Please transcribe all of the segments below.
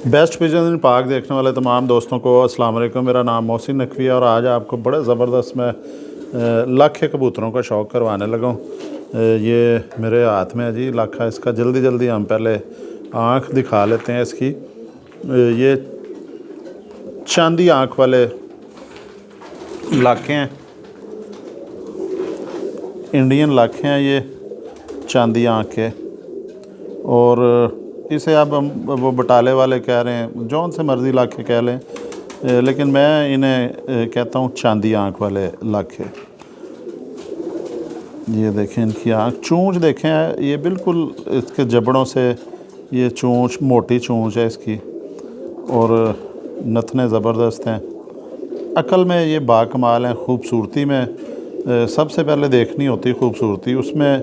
Best pigeon इन पाक देखने वाले तमाम दोस्तों को अस्सलाम वालेकुम। मेरा नाम मोहसिन नकवी है और आज आपको बड़े ज़बरदस्त मैं लाखे कबूतरों का शौक़ करवाने लगा हूँ। ये मेरे हाथ में है जी लाखा। इसका जल्दी हम पहले आँख दिखा लेते हैं इसकी। ये चांदी आँख वाले लाखे हैं, इंडियन लाखे हैं ये चांदी आँख के। और इसे अब हम वो बटाले वाले कह रहे हैं, जौन से मर्ज़ी लाखे कह लें, लेकिन मैं इन्हें कहता हूँ चांदी आँख वाले लाखे। ये देखें इनकी आँख, चोंच देखें, ये बिल्कुल इसके जबड़ों से ये चोंच, मोटी चोंच है इसकी और नथने ज़बरदस्त हैं। अकल में ये बाकमाल हैं। ख़ूबसूरती में सबसे पहले देखनी होती खूबसूरती, उसमें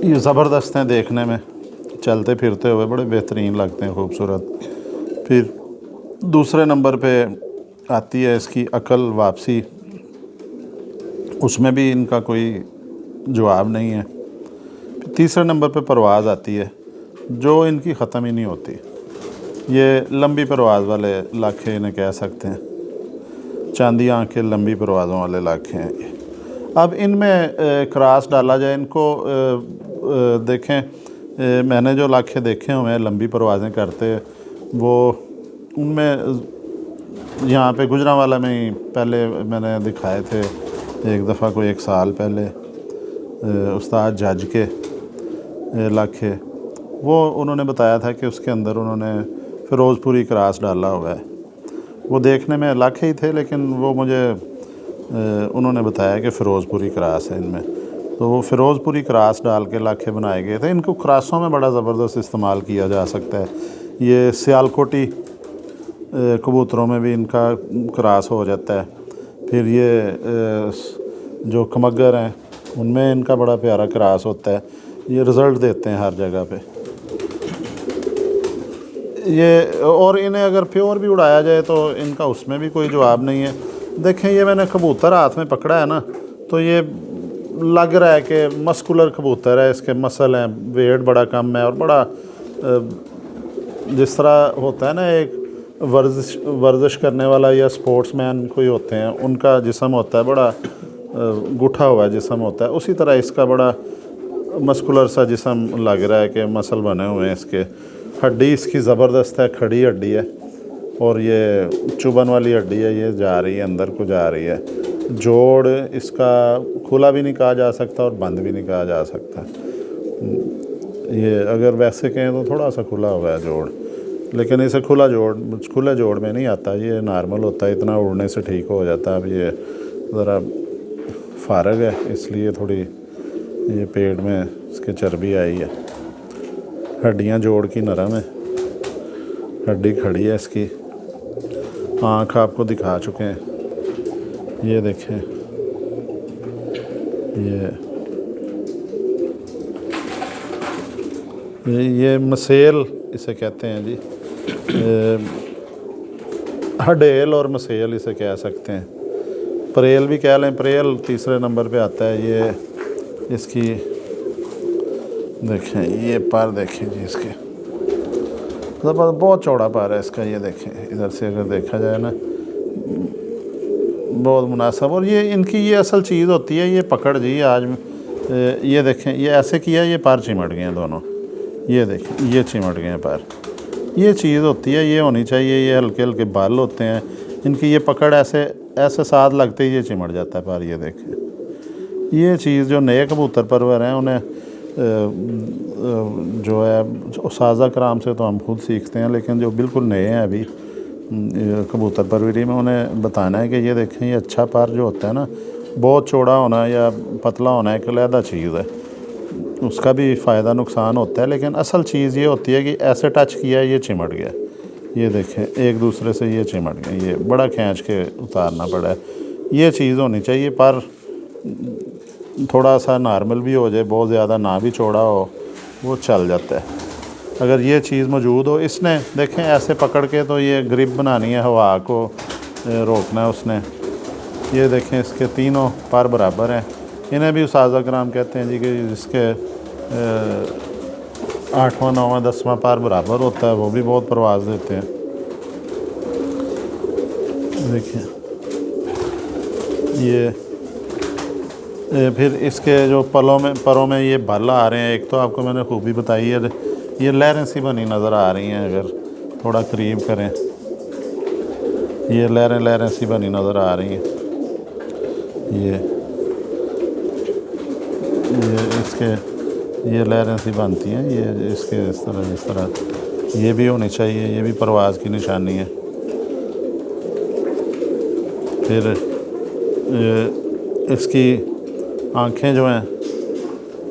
ये ज़बरदस्त हैं देखने में, चलते फिरते हुए बड़े बेहतरीन लगते हैं, खूबसूरत। फिर दूसरे नंबर पे आती है इसकी अकल वापसी, उसमें भी इनका कोई जवाब नहीं है। फिर तीसरे नंबर पे परवाज़ आती है जो इनकी ख़त्म ही नहीं होती। ये लंबी परवाज़ वाले लाखे इन्हें कह सकते हैं, चांदी आँख के लंबी परवाज़ों वाले लाखे हैं ये। अब इनमें क्रॉस डाला जाए इनको, देखें मैंने जो लाखे देखे हुए हैं लंबी परवाज़ें करते, वो उनमें यहाँ पे गुजरांवाला में ही पहले मैंने दिखाए थे एक दफ़ा, कोई 1 साल पहले, उस्ताद जज के लाखे। वो उन्होंने बताया था कि उसके अंदर उन्होंने फ़िरोज़पुरी क्रॉस डाला हुआ है। वो देखने में लाखे ही थे, लेकिन वो मुझे उन्होंने बताया कि फ़िरोज़पुरी क्रॉस है इनमें। तो वो फ़िरोज़पुरी क्रॉस डाल के लाखे बनाए गए थे। इनको क्रॉसों में बड़ा ज़बरदस्त इस्तेमाल किया जा सकता है। ये सियालकोटी कबूतरों में भी इनका क्रॉस हो जाता है। फिर ये जो कमगर हैं उनमें इनका बड़ा प्यारा क्रॉस होता है। ये रिज़ल्ट देते हैं हर जगह पे ये। और इन्हें अगर प्योर भी उड़ाया जाए तो इनका उसमें भी कोई जवाब नहीं है। देखें ये मैंने कबूतर हाथ में पकड़ा है ना, तो ये लग रहा है कि मस्कुलर कबूतर है, इसके मसल हैं, वेट बड़ा कम है और बड़ा जिस तरह होता है ना एक वर्जिश करने वाला या स्पोर्ट्समैन कोई होते हैं, उनका जिस्म होता है बड़ा गुठा हुआ जिस्म होता है, उसी तरह इसका बड़ा मस्कुलर सा जिस्म लग रहा है कि मसल बने हुए हैं इसके। हड्डी इसकी ज़बरदस्त है, खड़ी हड्डी है और ये चुभन वाली हड्डी है, ये जा रही है अंदर को जा रही है। जोड़ इसका खुला भी नहीं कहा जा सकता और बंद भी नहीं कहा जा सकता। ये अगर वैसे कहें तो थोड़ा सा खुला हुआ है जोड़, लेकिन इसे खुले जोड़ में नहीं आता, ये नॉर्मल होता है, इतना उड़ने से ठीक हो जाता है। अब ये ज़रा फारग है, इसलिए थोड़ी ये पेट में इसके चर्बी आई है। हड्डियाँ जोड़ की नरम है, हड्डी खड़ी है इसकी। आँख आपको दिखा चुके हैं, ये देखें, ये मसेल इसे कहते हैं जी। हडेल और मसेल इसे कह सकते हैं, परेल भी कह लें। परेल तीसरे नंबर पे आता है। ये इसकी देखें, ये पर देखें जी, इसके बहुत चौड़ा पर है इसका। ये देखें इधर से अगर देखा जाए ना, बहुत मुनासिब। और ये इनकी ये असल चीज़ होती है, ये पकड़ जी। आज ये देखें, ये ऐसे किया, ये पर चिमट गए हैं दोनों। ये देखें, ये चिमट गए हैं पर। ये चीज़ होती है, ये होनी चाहिए। ये हल्के हल्के बाल होते हैं इनकी, ये पकड़ ऐसे साथ लगते ही ये चिमट जाता है पर। ये देखें, ये चीज़ जो नए कबूतर परवर हैं उन्हें जो है साज़ा कराम से तो हम खुद सीखते हैं, लेकिन जो बिल्कुल नए हैं अभी कबूतर परवरी में, उन्हें बताना है कि ये देखें, ये अच्छा पर जो होता है ना, बहुत चौड़ा होना या पतला होना एक अलग चीज़ है, उसका भी फ़ायदा नुकसान होता है। लेकिन असल चीज़ ये होती है कि ऐसे टच किया ये चिमट गया। ये देखें एक दूसरे से ये चिमट गए, ये बड़ा खींच के उतारना पड़ा है। ये चीज़ होनी चाहिए, पर थोड़ा सा नॉर्मल भी हो जाए, बहुत ज़्यादा ना भी चौड़ा हो, वो चल जाता है। अगर ये चीज़ मौजूद हो, इसने देखें ऐसे पकड़ के, तो ये ग्रिप बनानी है, हवा को रोकना है उसने। ये देखें इसके तीनों पर बराबर हैं। इन्हें भी साज़ा कराम कहते हैं जी, कि जिसके 8वां 9वां 10वां पार बराबर होता है, वो भी बहुत परवाज़ देते हैं। देखिए ये फिर इसके जो परों में ये बल आ रहे हैं। एक तो आपको मैंने खूबी बताई है, ये लहरें सी बनी नज़र आ रही हैं। अगर थोड़ा करीब करें, ये लहरें सी बनी नज़र आ रही हैं। ये इसके ये लहरें सी बनती हैं। ये इसके इस तरह ये भी होनी चाहिए, ये भी परवाज़ की निशानी है। फिर इसकी आँखें जो हैं,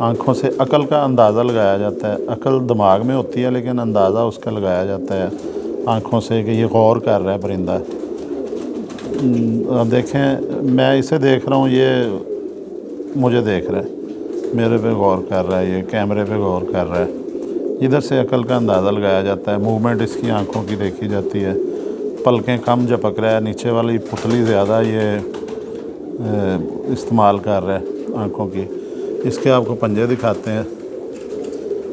आँखों से अकल का अंदाज़ा लगाया जाता है। अकल दिमाग में होती है, लेकिन अंदाज़ा उसका लगाया जाता है आँखों से कि ये गौर कर रहा है परिंदा। अब देखें, मैं इसे देख रहा हूँ, ये मुझे देख रहा है, मेरे पे गौर कर रहा है, ये कैमरे पे गौर कर रहा है। इधर से अकल का अंदाज़ा लगाया जाता है। मूवमेंट इसकी आँखों की देखी जाती है। पलकें कम झपक रहा है, नीचे वाली पुतली ज़्यादा ये इस्तेमाल कर रहा है आँखों की। इसके आपको पंजे दिखाते हैं।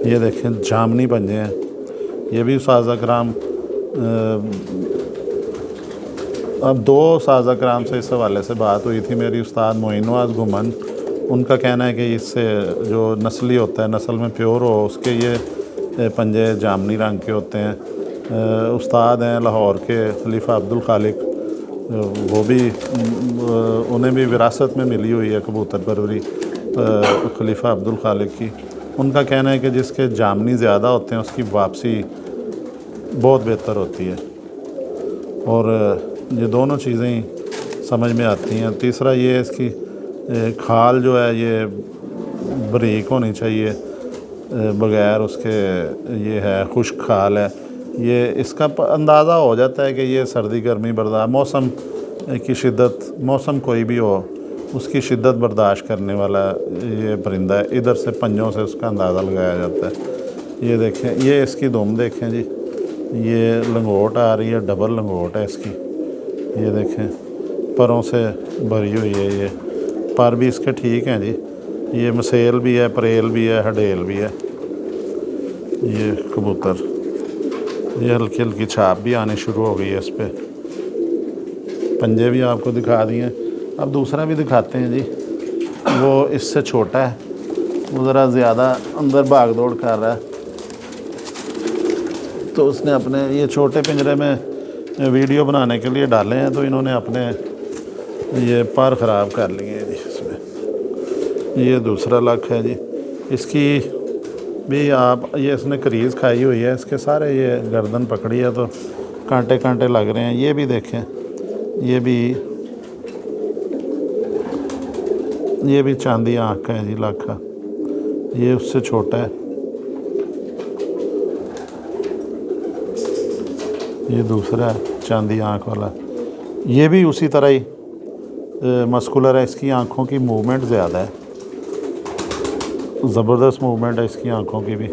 ये देखें, जामनी पंजे हैं। ये भी साज़ा कराम, अब 2 साज़ा कराम से इस हवाले से बात हुई थी मेरी। उस्ताद मोइन नवाज़ घुमन, उनका कहना है कि इससे जो नस्ली होता है, नस्ल में प्योर हो, उसके ये पंजे जामनी रंग के होते हैं। उस्ताद हैं लाहौर के खलीफा अब्दुल खालिक, वो भी उन्हें भी विरासत में मिली हुई है कबूतर परवरी खलीफा अब्दुल खालिक की। उनका कहना है कि जिसके जामनी ज़्यादा होते हैं उसकी वापसी बहुत बेहतर होती है। और ये दोनों चीज़ें ही समझ में आती हैं। तीसरा ये है, इसकी खाल जो है ये बारीक होनी चाहिए, बग़ैर उसके ये है खुश्क खाल है। ये इसका अंदाज़ा हो जाता है कि ये सर्दी गर्मी बर्दाश्त, मौसम की शिद्दत, मौसम कोई भी हो उसकी शिद्दत बर्दाश्त करने वाला ये परिंदा है। इधर से पंजों से उसका अंदाज़ा लगाया जाता है। ये देखें, ये इसकी दुम देखें जी, ये लंगोट आ रही है, डबल लंगोट है इसकी। ये देखें, परों से भरी हुई है। ये पर भी इसके ठीक हैं जी। ये मसेल भी है, परेल भी है, हडेल भी है। ये कबूतर, ये हल्की हल्की छाप भी आनी शुरू हो गई है इस पर। पंजे भी आपको दिखा दिए। अब दूसरा भी दिखाते हैं जी। वो इससे छोटा है, वो ज़रा ज़्यादा अंदर भाग दौड़ कर रहा है, तो उसने अपने ये छोटे पिंजरे में वीडियो बनाने के लिए डाले हैं, तो इन्होंने अपने ये पर ख़राब कर लिए हैं जी इसमें। ये दूसरा लक है जी। इसकी भी आप, ये इसने करीज़ खाई हुई है, इसके सारे ये गर्दन पकड़ी है तो कांटे कांटे लग रहे हैं। ये भी देखें, ये भी चांदी आँख का है जी, लाखा। ये उससे छोटा है। ये दूसरा है चांदी आँख वाला, ये भी उसी तरह ही मस्कुलर है। इसकी आँखों की मूवमेंट ज़्यादा है, ज़बरदस्त मूवमेंट है इसकी आँखों की भी।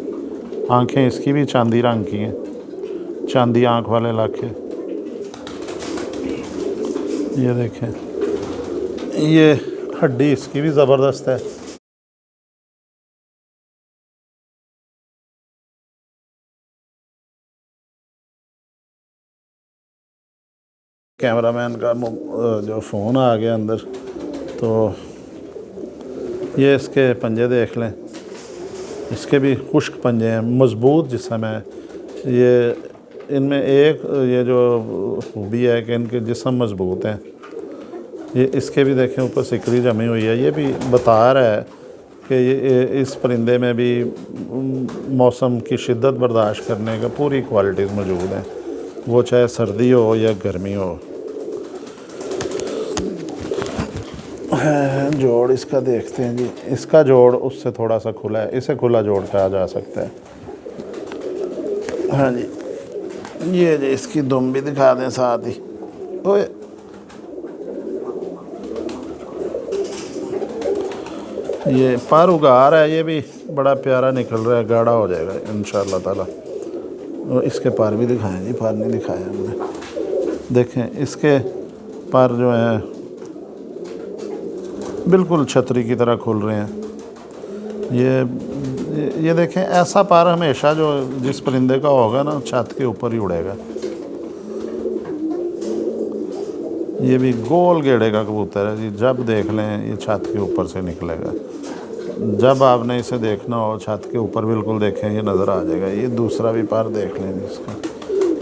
आँखें इसकी भी चांदी रंग की हैं, चांदी आँख वाले लाखे। ये देखें, ये हड्डी इसकी भी ज़बरदस्त है। कैमरामैन का जो फ़ोन आ गया अंदर, तो ये इसके पंजे देख लें। इसके भी खुश्क पंजे हैं, मज़बूत जिस्म है। ये इनमें एक ये जो खूबी है कि इनके जिस्म मज़बूत हैं। ये इसके भी देखें, ऊपर सिकरी जमी हुई है। ये भी बता रहा है कि ये इस परिंदे में भी मौसम की शिद्दत बर्दाश्त करने का पूरी क्वालिटीज़ मौजूद हैं, वो चाहे सर्दी हो या गर्मी हो। जोड़ इसका देखते हैं जी। इसका जोड़ उससे थोड़ा सा खुला है, इसे खुला जोड़ कहा जा सकता है। हाँ जी, ये जी इसकी दुम भी दिखा दें साथ ही। ओए, ये पर उगार है, ये भी बड़ा प्यारा निकल रहा है, गाढ़ा हो जाएगा इंशाअल्लाह ताला। और इसके पर भी दिखाएं जी, पर नहीं दिखाया हमने। देखें, इसके पर जो हैं बिल्कुल छतरी की तरह खुल रहे हैं। ये देखें, ऐसा पर हमेशा जो जिस परिंदे का होगा ना छत के ऊपर ही उड़ेगा। ये भी गोल गेड़े का कबूतर है जी, जब देख लें ये छत के ऊपर से निकलेगा। जब आपने इसे देखना हो छत के ऊपर बिल्कुल देखें, ये नज़र आ जाएगा। ये दूसरा भी पर देख लें इसका,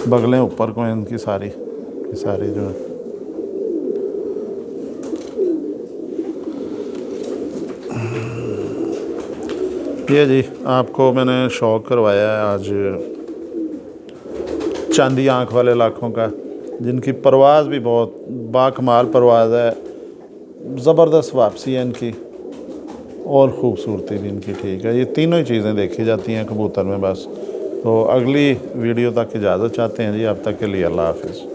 बगलें ऊपर को इनकी सारी जो है। ये जी आपको मैंने शौक़ करवाया है आज चांदी आँख वाले लाखों का, जिनकी परवाज़ भी बहुत बाकमाल परवाज़ है, ज़बरदस्त वापसी है इनकी और ख़ूबसूरती भी इनकी ठीक है। ये तीनों ही चीज़ें देखी जाती हैं कबूतर में बस। तो अगली वीडियो तक इजाज़त चाहते हैं जी, अब तक के लिए अल्लाह हाफ़िज़।